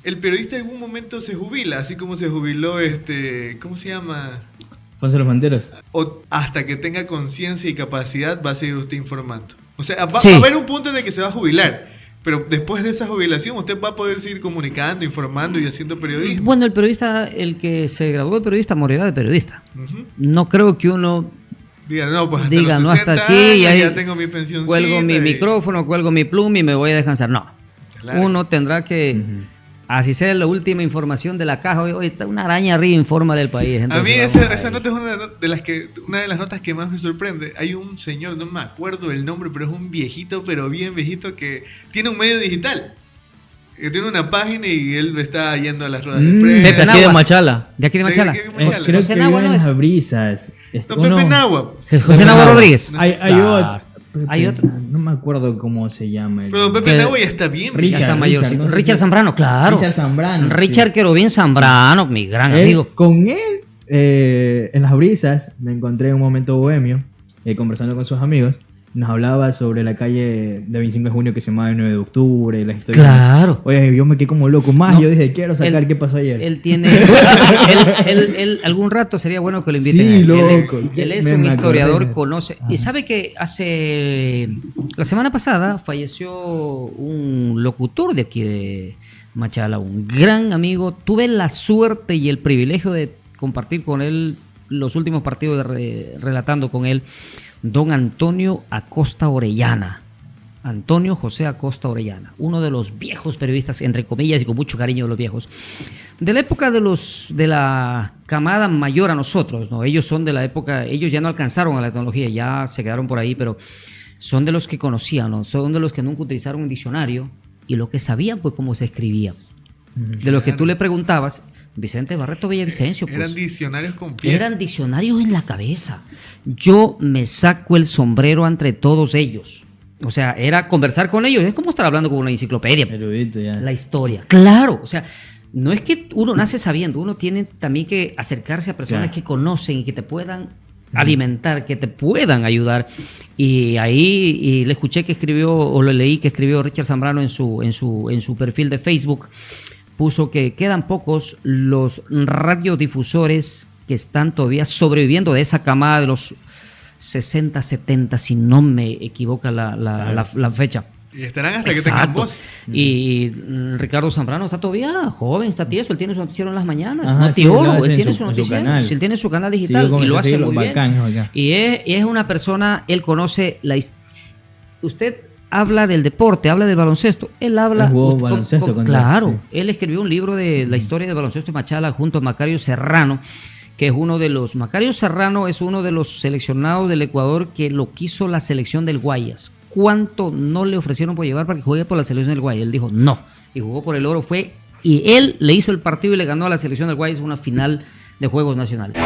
el periodista en algún momento se jubila, así como se jubiló ¿cómo se llama? Ponce los Manteros. O hasta que tenga conciencia y capacidad va a seguir usted informando. O sea, va Sí. a haber un punto en el que se va a jubilar, pero después de esa jubilación usted va a poder seguir comunicando, informando y haciendo periodismo. Bueno, el que se graduó de periodista morirá de periodista. Ujú. No creo que uno Diga, no, pues hasta diga, los no, 60 hasta aquí, años, y ahí ya tengo mi pensión. cuelgo mi micrófono, cuelgo mi pluma y me voy a descansar. No. Claro. Uno tendrá que, así sea la última información de la caja. Hoy está una araña arriba, informa del país. A mí Entonces, vamos esa ahí. nota es una de las notas que más me sorprende. Hay un señor, no me acuerdo el nombre, pero es un viejito, pero bien viejito, que tiene un medio digital. Que tiene una página y él está yendo a las ruedas de Pepe prensa. Aquí de Nahua. Machala. ¿De aquí de Machala? ¿De qué Creo Machala? que José Nahua vive no en es. las brisas. No, Pepe Nahua. José Nahua Rodríguez. Hay Claro. otro. Hay otro. No me acuerdo cómo se llama. Pero Pepe Que- Nahua ya está bien. Ya Richard, está mayor. Richard, no sé Richard si- Zambrano, claro. Richard Zambrano. Richard sí. Querubín Zambrano, mi gran amigo. Con él, en las brisas, me encontré en un momento bohemio, conversando con sus amigos. Nos hablaba sobre la calle de 25 de junio que se llamaba el 9 de octubre, la historia. Claro. Oye, yo me quedé como loco. Más, No, yo dije, quiero sacar él- qué pasó ayer. Él tiene. él algún rato sería bueno que lo inviten. Sí, a él. loco. Él es Me un acordé. historiador, conoce. Ajá. Y sabe que la semana pasada falleció un locutor de aquí de Machala, un gran amigo. Tuve la suerte y el privilegio de compartir con él los últimos partidos relatando con él. Don Antonio Acosta Orellana. Antonio José Acosta Orellana, uno de los viejos periodistas, entre comillas y con mucho cariño de los viejos, de la época de la camada mayor a nosotros, ¿no? Ellos son de la época, ellos ya no alcanzaron a la tecnología, ya se quedaron por ahí, pero son de los que conocían, ¿no? Son de los que nunca utilizaron un diccionario y lo que sabían pues cómo se escribía. De los que tú le preguntabas, Vicente Barreto Villavicencio, pues. Eran diccionarios con piezas. Eran diccionarios en la cabeza. Yo me saco el sombrero entre todos ellos. O sea, era conversar con ellos. Es como estar hablando con una enciclopedia. Erudito ya. La historia. Claro. O sea, no es que uno nace sabiendo. Uno tiene también que acercarse a personas Claro. que conocen y que te puedan alimentar, que te puedan ayudar. Y ahí y le escuché que escribió, o lo leí que escribió Richard Zambrano en su perfil de Facebook. Puso que quedan pocos los radiodifusores que están todavía sobreviviendo de esa camada de los 60, 70, si no me equivoca la fecha. Y estarán hasta que tengan Exacto. voz. Y Ricardo Zambrano está todavía joven, está tieso, él tiene su noticiero en las mañanas, Ajá, no sí, lo teólogo, hace él en tiene su- su en su noticiero, canal. sí, él tiene su canal Sí, digital yo y comencé lo a hace seguirlo, muy bien. bacán, bacán. Y es una persona, él conoce usted habla del deporte, habla del baloncesto, él habla... Él jugó baloncesto con claro, sí. él escribió un libro de la historia del baloncesto de Machala junto a Macario Serrano, que es uno de los... Macario Serrano es uno de los seleccionados del Ecuador que lo quiso la selección del Guayas. ¿Cuánto no le ofrecieron por llevar para que juegue por la selección del Guayas? Él dijo no, y jugó por el oro, y él le hizo el partido y le ganó a la selección del Guayas una final de Juegos Nacionales.